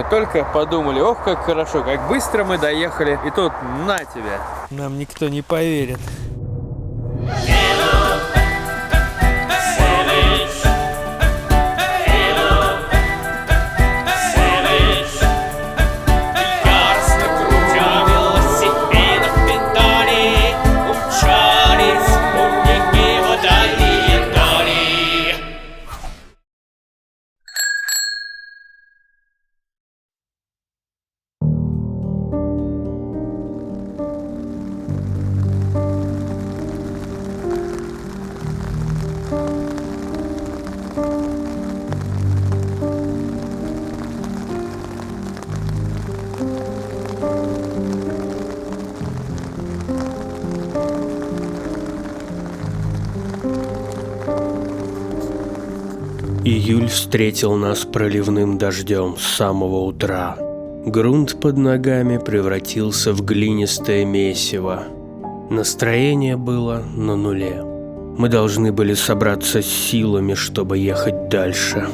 Мы только подумали, ох, как хорошо, как быстро мы доехали. И тут на тебе. Нам никто не поверит. Июль встретил нас проливным дождем с самого утра. Грунт под ногами превратился в глинистое месиво. Настроение было на нуле. Мы должны были собраться с силами, чтобы ехать дальше.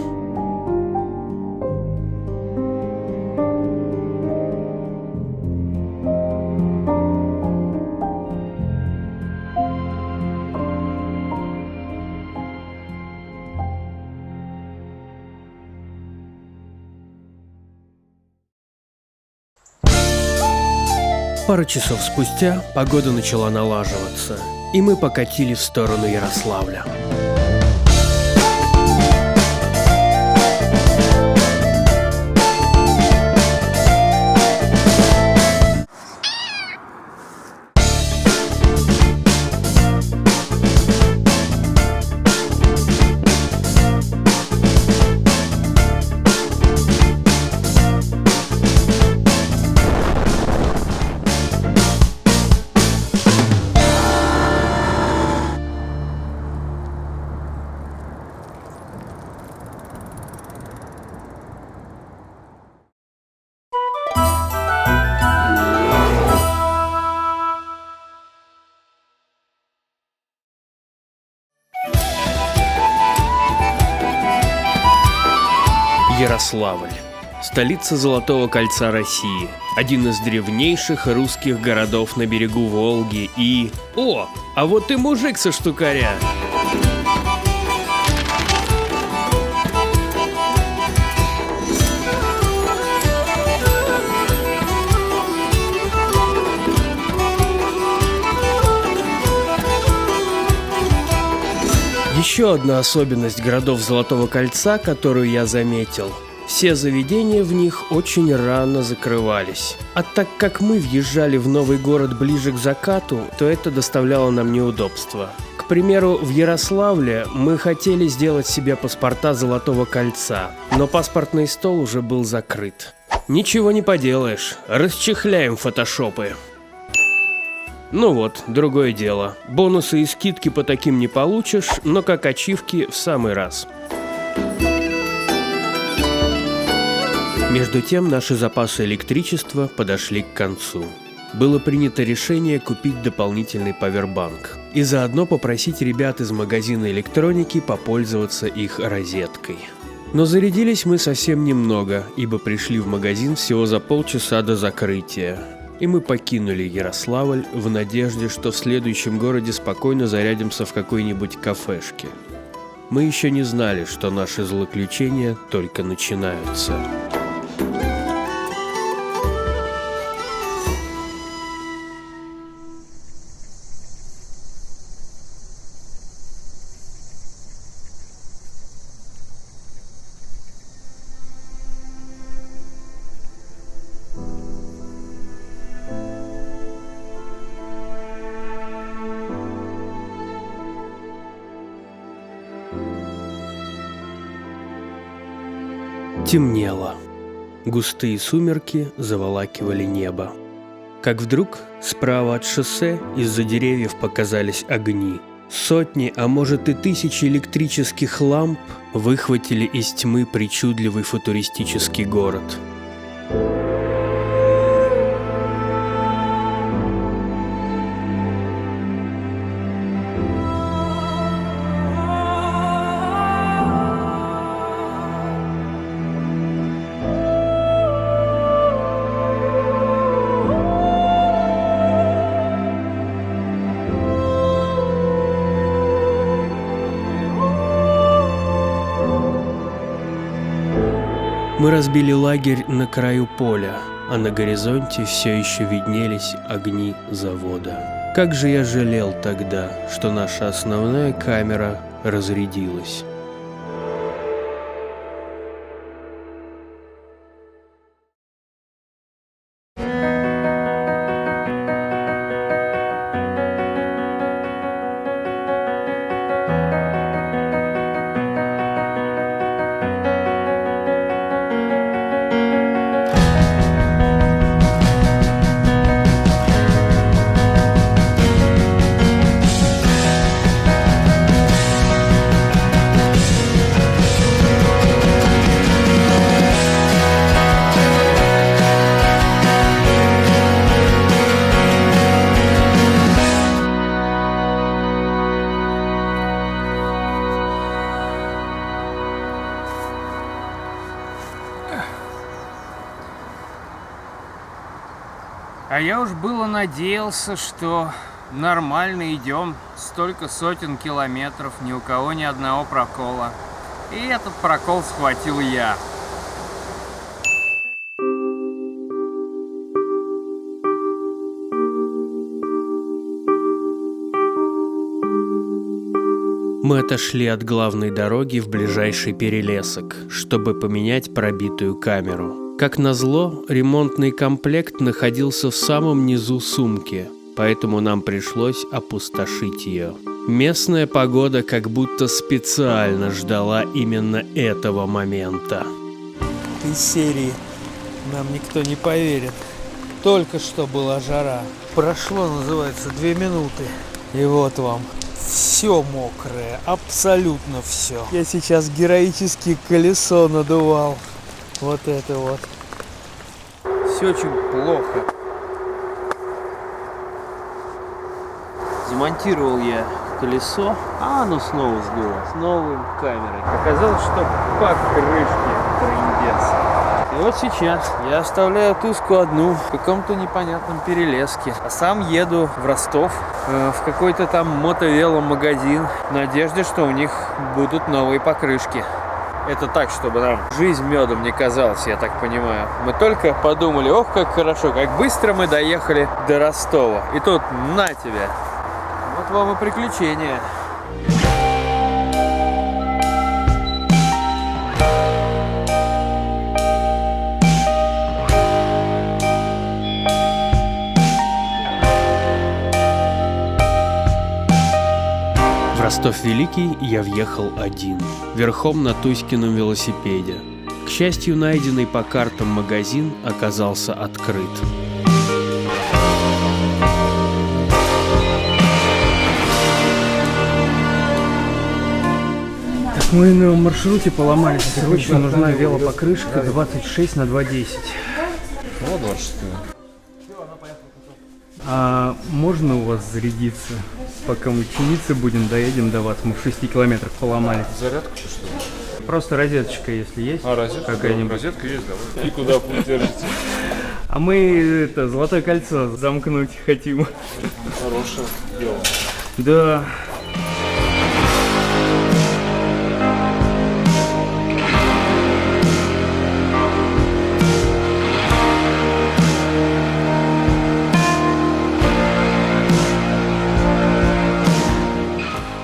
Пару часов спустя погода начала налаживаться, и мы покатили в сторону Ярославля. Ярославль. Столица Золотого кольца России. Один из древнейших русских городов на берегу Волги и... О, а вот и мужик со штукаря. Еще одна особенность городов Золотого кольца, которую я заметил. Все заведения в них очень рано закрывались. А так как мы въезжали в новый город ближе к закату, то это доставляло нам неудобства. К примеру, в Ярославле мы хотели сделать себе паспорта Золотого кольца, но паспортный стол уже был закрыт. Ничего не поделаешь, расчехляем фотошопы. Ну вот, другое дело. Бонусы и скидки по таким не получишь, но как ачивки в самый раз. Между тем, наши запасы электричества подошли к концу. Было принято решение купить дополнительный павербанк и заодно попросить ребят из магазина электроники попользоваться их розеткой. Но зарядились мы совсем немного, ибо пришли в магазин всего за полчаса до закрытия. И мы покинули Ярославль в надежде, что в следующем городе спокойно зарядимся в какой-нибудь кафешке. Мы еще не знали, что наши злоключения только начинаются. Темнело. Густые сумерки заволакивали небо. Как вдруг справа от шоссе из-за деревьев показались огни. Сотни, а может и тысячи электрических ламп выхватили из тьмы причудливый футуристический город. Мы разбили лагерь на краю поля, а на горизонте все еще виднелись огни завода. Как же я жалел тогда, что наша основная камера разрядилась. А я уж было надеялся, что нормально идем, столько сотен километров, ни у кого ни одного прокола. И этот прокол схватил я. Мы отошли от главной дороги в ближайший перелесок, чтобы поменять пробитую камеру. Как назло, ремонтный комплект находился в самом низу сумки, поэтому нам пришлось опустошить ее. Местная погода как будто специально ждала именно этого момента. Из серии «Нам никто не поверит». Только что была жара. Прошло, называется, 2 минуты. И вот вам. Все мокрое, абсолютно все. Я сейчас героически колесо надувал. Вот это вот. Все очень плохо. Демонтировал я колесо, а оно снова сдуло с новой камерой. Оказалось, что покрышки трындец. И вот сейчас я оставляю туску одну в каком-то непонятном перелеске, а сам еду в Ростов в какой-то там мотовеломагазин в надежде, что у них будут новые покрышки. Это так, чтобы нам жизнь медом не казалась, я так понимаю. Мы только подумали, ох, как хорошо, как быстро мы доехали до Ростова. И тут на тебе. Вот вам и приключения. В Ростов-Великий я въехал один, верхом на Туськином велосипеде. К счастью, найденный по картам магазин оказался открыт. Так, мы на маршруте поломались. Срочно нужна велопокрышка 26 на 2.10. Вот 26. А можно у вас зарядиться? Пока мы чиниться будем, доедем до вас. Мы в 6 километрах поломались. Зарядку что ли? Просто розеточка, если есть. А, розетка? Какая-нибудь. Розетка есть, давай. И куда путь держите? А мы это Золотое кольцо замкнуть хотим. Хорошее дело. Да.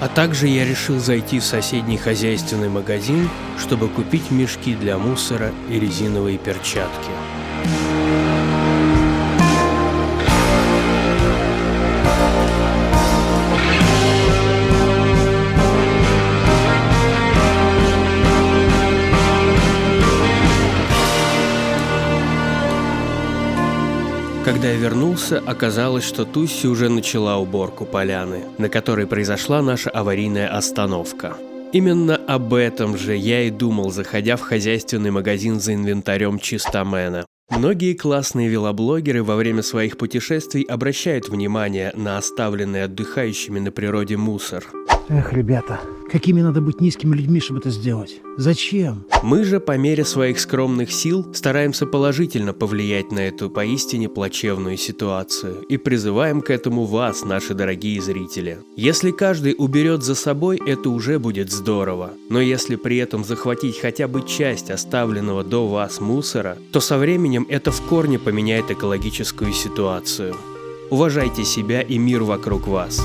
А также я решил зайти в соседний хозяйственный магазин, чтобы купить мешки для мусора и резиновые перчатки. Когда я вернулся, оказалось, что Тусси уже начала уборку поляны, на которой произошла наша аварийная остановка. Именно об этом же я и думал, заходя в хозяйственный магазин за инвентарем Чистомена. Многие классные велоблогеры во время своих путешествий обращают внимание на оставленный отдыхающими на природе мусор. Эх, ребята, Какими надо быть низкими людьми, чтобы это сделать? Зачем? Мы же по мере своих скромных сил стараемся положительно повлиять на эту поистине плачевную ситуацию и призываем к этому вас, наши дорогие зрители. Если каждый уберет за собой, это уже будет здорово. Но если при этом захватить хотя бы часть оставленного до вас мусора, то со временем это в корне поменяет экологическую ситуацию. Уважайте себя и мир вокруг вас.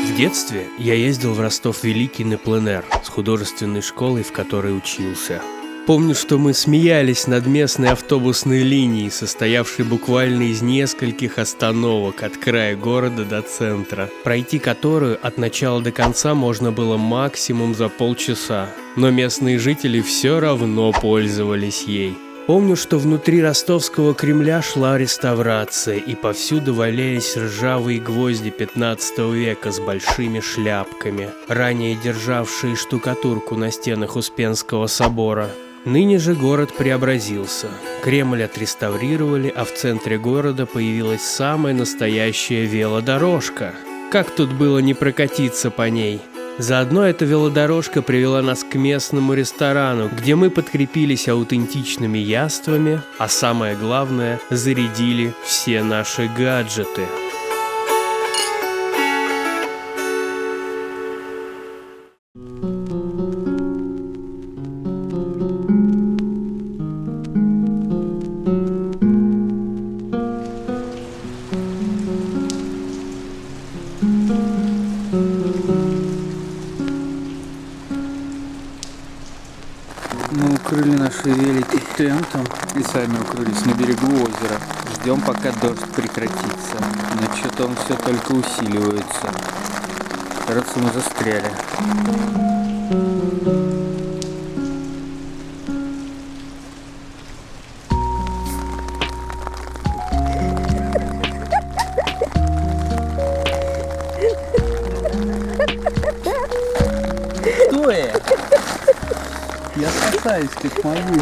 В детстве я ездил в Ростов-Великий на пленэр с художественной школой, в которой учился. Помню, что мы смеялись над местной автобусной линией, состоявшей буквально из нескольких остановок от края города до центра, пройти которую от начала до конца можно было максимум за полчаса, но местные жители все равно пользовались ей. Помню, что внутри ростовского Кремля шла реставрация, и повсюду валялись ржавые гвозди 15 века с большими шляпками, ранее державшие штукатурку на стенах Успенского собора. Ныне же город преобразился. Кремль отреставрировали, а в центре города появилась самая настоящая велодорожка. Как тут было не прокатиться по ней? Заодно эта велодорожка привела нас к местному ресторану, где мы подкрепились аутентичными яствами, а самое главное, зарядили все наши гаджеты. Мы укрыли наши велики тентом и сами укрылись на берегу озера. Ждем, пока дождь прекратится. Но что-то он все только усиливается. Кажется, мы застряли. Что это? Я спасаюсь, как могу.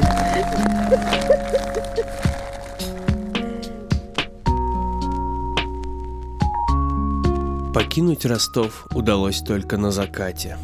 Покинуть Ростов удалось только на закате.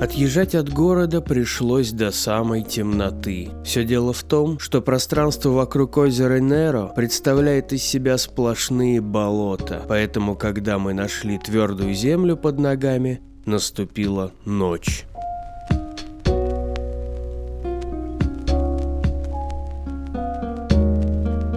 Отъезжать от города пришлось до самой темноты. Все дело в том, что пространство вокруг озера Неро представляет из себя сплошные болота, поэтому, когда мы нашли твердую землю под ногами, наступила ночь.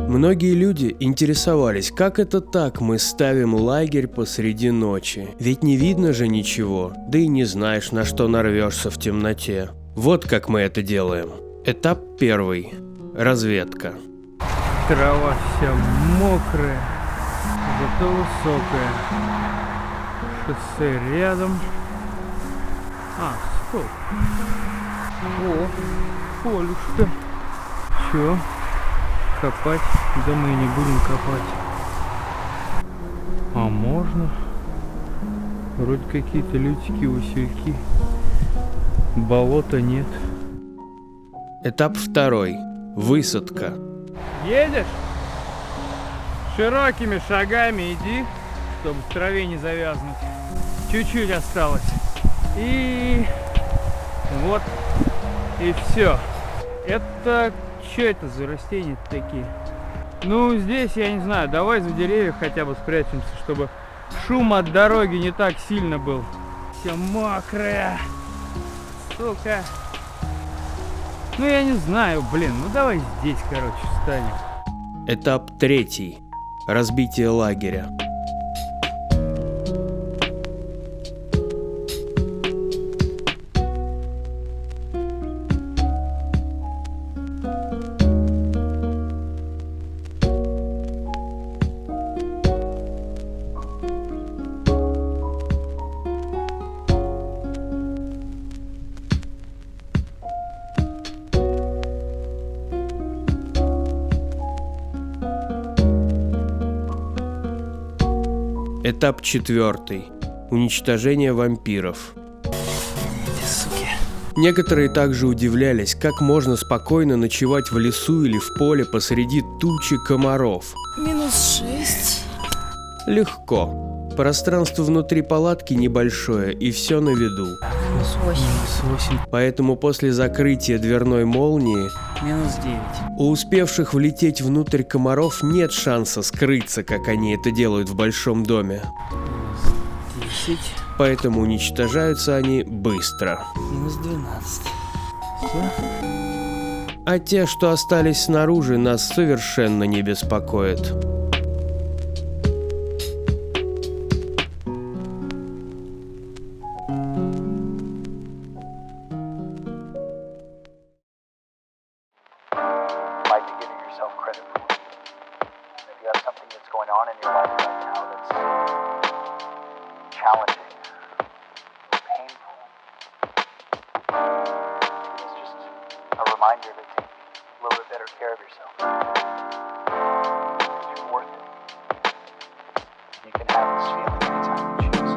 Многие люди интересовались, как это так мы ставим лагерь посреди ночи, ведь не видно же ничего, да и не знаешь, на что нарвешься в темноте. Вот как мы это делаем. Этап первый. Разведка. Трава вся мокрая, зато высокая. Шоссе рядом. А, стоп. О, полюшка. Чё? Копать? Да мы и не будем копать. А можно? Вроде какие-то лютики, васильки. Болота нет. Этап второй. Высадка. Едешь? Широкими шагами иди, чтобы в траве не завязнуть. Чуть-чуть осталось. И вот, и все. Это что это за растения такие? Ну, здесь, я не знаю, давай за деревья хотя бы спрячемся, чтобы шум от дороги не так сильно был. Все мокрое. Сука. Ну, я не знаю, блин, ну давай здесь, короче, встанем. Этап третий. Разбитие лагеря. Этап четвертый. Уничтожение вампиров. Некоторые также удивлялись, как можно спокойно ночевать в лесу или в поле посреди тучи комаров. -6. Легко. Пространство внутри палатки небольшое и все на виду. -8. Поэтому после закрытия дверной молнии -9. у успевших влететь внутрь комаров нет шанса скрыться, как они это делают в большом доме. 10. Поэтому уничтожаются они быстро. -12. А те, что остались снаружи, нас совершенно не беспокоят. Might be giving yourself credit for it. If you have something that's going on in your life right now that's challenging, painful, it's just a reminder to take a little bit better care of yourself. Because you're worth it. You can have this feeling anytime you choose.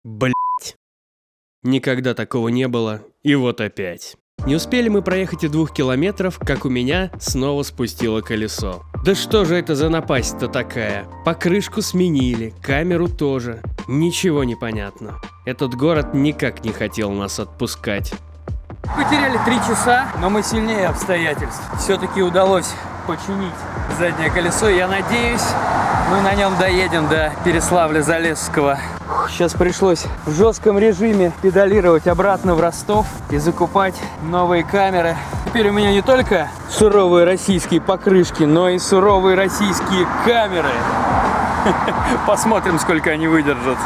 Блять. Никогда такого не было, и вот опять. Не успели мы проехать и 2 километров, как у меня снова спустило колесо. Да что же это за напасть-то такая? Покрышку сменили, камеру тоже. Ничего не понятно. Этот город никак не хотел нас отпускать. Потеряли 3 часа, но мы сильнее обстоятельств. Все-таки удалось починить заднее колесо. Я надеюсь, мы на нем доедем до Переславля-Залесского. Сейчас пришлось в жестком режиме педалировать обратно в Ростов и закупать новые камеры. Теперь у меня не только суровые российские покрышки, но и суровые российские камеры. Посмотрим, сколько они выдержат.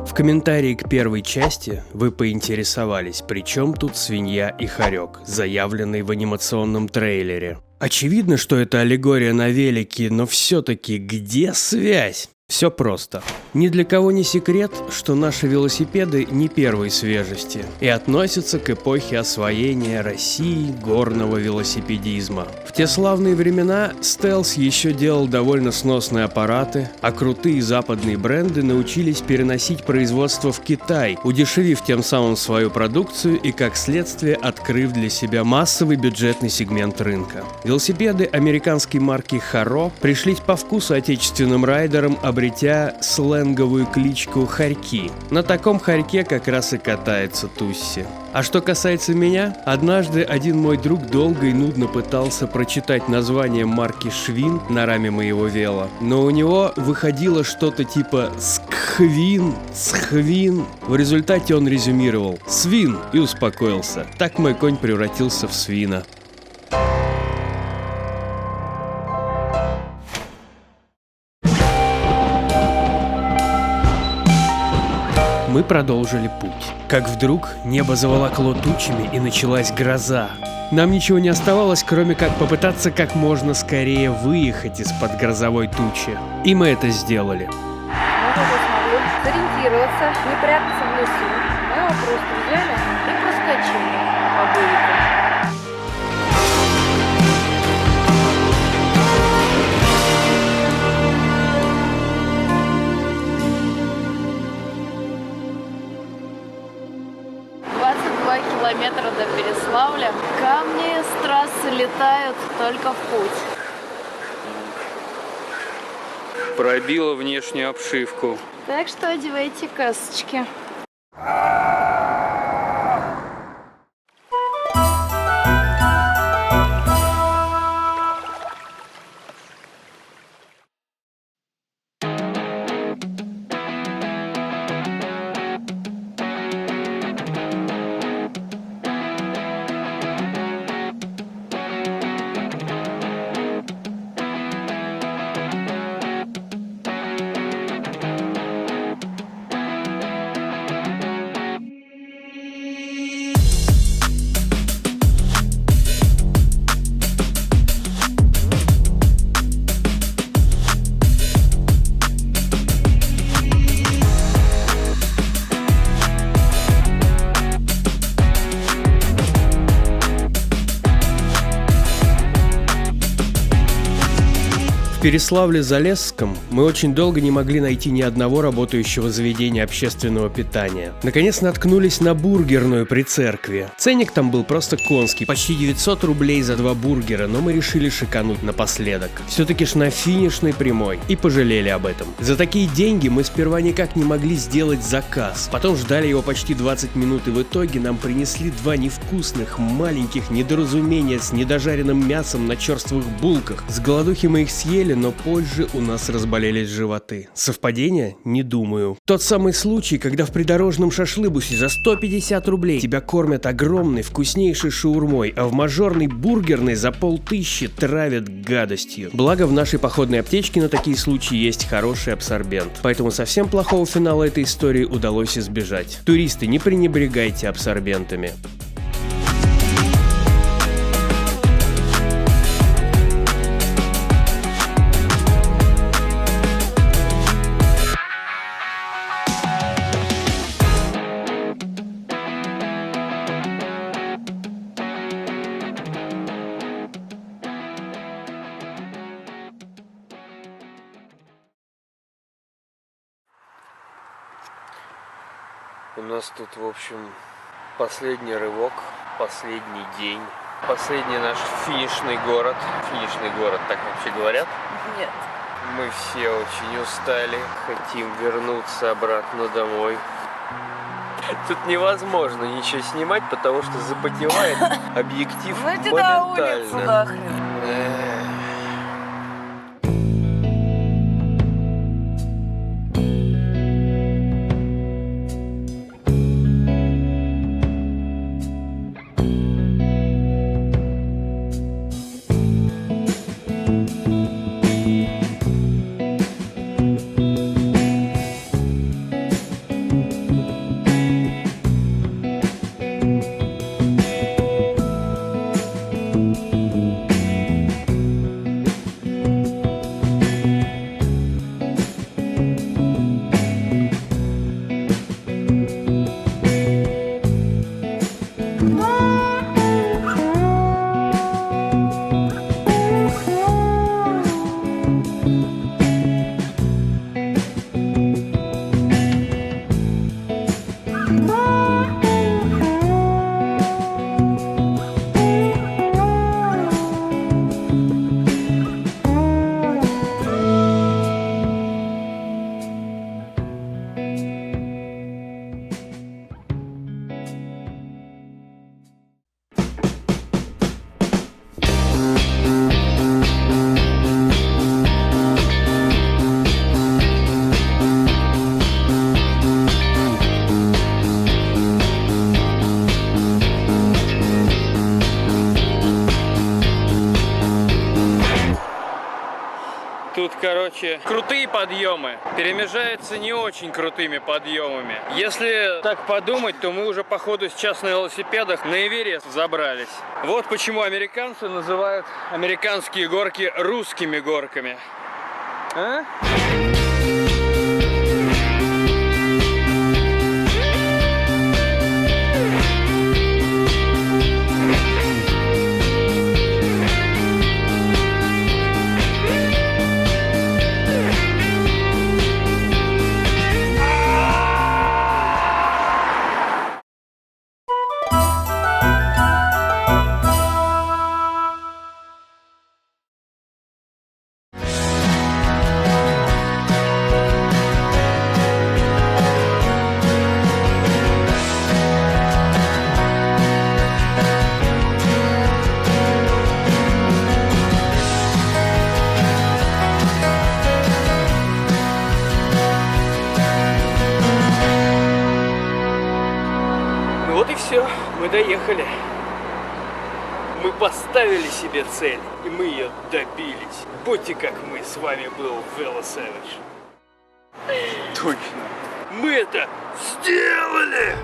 В комментарии к первой части вы поинтересовались, при чем тут свинья и хорек, заявленный в анимационном трейлере. Очевидно, что это аллегория на велики, но все-таки где связь? Все просто. Ни для кого не секрет, что наши велосипеды не первой свежести и относятся к эпохе освоения России горного велосипедизма. В те славные времена Стелс еще делал довольно сносные аппараты, а крутые западные бренды научились переносить производство в Китай, удешевив тем самым свою продукцию и, как следствие, открыв для себя массовый бюджетный сегмент рынка. Велосипеды американской марки Haro пришлись по вкусу отечественным райдерам, обретя сленговую кличку «Хорьки». На таком хорьке как раз и катается Тусси. А что касается меня, однажды один мой друг долго и нудно пытался прочитать название марки Швин на раме моего вела, но у него выходило что-то типа «скх». Цхвин, цхвин. В результате он резюмировал «свин» и успокоился. Так мой конь превратился в свина. Мы продолжили путь. Как вдруг небо заволокло тучами и началась гроза. Нам ничего не оставалось, кроме как попытаться как можно скорее выехать из-под грозовой тучи. И мы это сделали. Мы уже смогли сориентироваться, не прятаться в лесу. Мы его просто взяли и проскочили по буйке. Километра до Переславля. Камни с трассы летают только в путь. Пробила внешнюю обшивку. Так что одевайте касочки. В Переславле-Залесском мы очень долго не могли найти ни одного работающего заведения общественного питания. Наконец наткнулись на бургерную при церкви. Ценник там был просто конский, почти 900 рублей за 2 бургера, но мы решили шикануть напоследок. Все-таки ж на финишной прямой, и пожалели об этом. За такие деньги мы сперва никак не могли сделать заказ, потом ждали его почти 20 минут, и в итоге нам принесли 2 невкусных, маленьких недоразумения с недожаренным мясом на черствых булках. С голодухи мы их съели, но позже у нас разболелись животы. Совпадение? Не думаю. Тот самый случай, когда в придорожном шашлыбусе за 150 рублей тебя кормят огромной, вкуснейшей шаурмой, а в мажорной бургерной за 500 травят гадостью. Благо в нашей походной аптечке на такие случаи есть хороший абсорбент, поэтому совсем плохого финала этой истории удалось избежать. Туристы, не пренебрегайте абсорбентами. У нас тут, в общем, последний рывок, последний день, последний наш финишный город. Финишный город, так вообще говорят? Нет. Мы все очень устали, хотим вернуться обратно домой. Тут невозможно ничего снимать, потому что запотевает объектив Выйди на улицу, моментально. нахрен. короче, крутые подъемы перемежаются не очень крутыми подъемами. Если так подумать, то мы уже, походу, сейчас на велосипедах на Эверест забрались. Вот почему американцы называют американские горки русскими горками. А? Вот и все, мы доехали. Мы поставили себе цель, и мы ее добились. Будьте как мы, с вами был VeloSavage. Точно, мы это сделали!